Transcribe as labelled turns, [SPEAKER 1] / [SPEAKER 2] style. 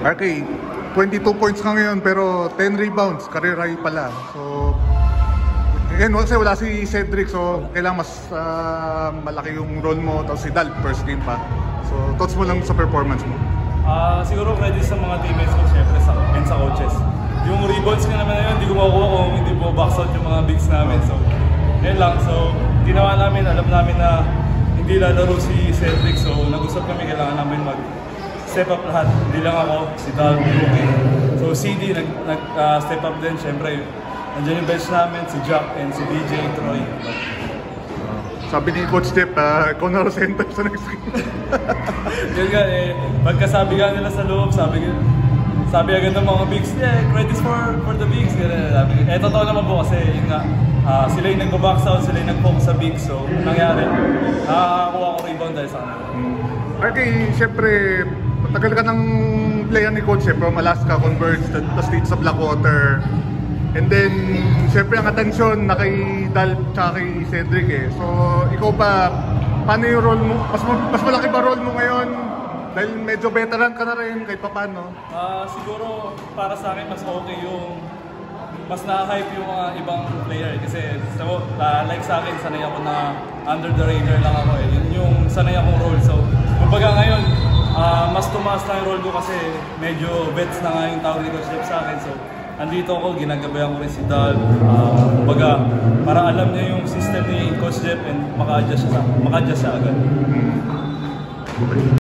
[SPEAKER 1] RK, 22 points ka ngayon pero 10 rebounds, career high pala. So, again, kasi wala si Cedric, so kailangan mas malaki yung role mo. Tapos si Dal, first game pa. So, thoughts mo lang sa performance mo?
[SPEAKER 2] Siguro credit sa mga teammates ko, syempre, and sa coaches. Yung rebounds nga naman na yun, hindi ko makukuha kung hindi mo box out yung mga bigs namin. So, yun lang. So, ginawa namin, alam namin na hindi lalaro si Cedric. So, nag-usap kami, kailangan namin mag-step up lahat. Hindi lang ako, si Dal, Rookie. So, CD, nag-step up din, syempre. Nandiyan yung bench namin, si Jack and si DJ, Troy.
[SPEAKER 1] Sabi ni Coach Jeff, ikaw na rin center sa next game.
[SPEAKER 2] Yun nga pagkasabi nga nila sa loob, sabi agad ng mga bigs, credits for the bigs. Totoo naman po kasi yun nga, sila yung nag-box out, sila yung nag-focus sa bigs. So, nangyari, nakakakuha ko rebound dahil sa kanila.
[SPEAKER 1] RK, siyempre, matagal ka ng playan ni Coach from Alaska, Converge, the states of Blackwater. And then, siyempre ang atensyon na kay Dal at kay Cedric eh. So, ikaw pa, paano yung role mo? Mas malaki ba role mo ngayon? Dahil medyo veteran ka na rin, kahit pa paano?
[SPEAKER 2] Siguro, para sa akin, mas okay yung mas na-hype yung mga ibang player. Kasi, like sa akin, sanay ako na under the radar lang ako eh. Yun yung sanay akong role. So, kumbaga ngayon, mas tumaas na yung role ko kasi medyo vets na nga yung tawag ni Coach Jeff sa akin. So, andito ako, ginagabayan ko rin si Dal. Kumbaga, para alam niya yung system ni Coach Jeff and maka-adjust siya agad.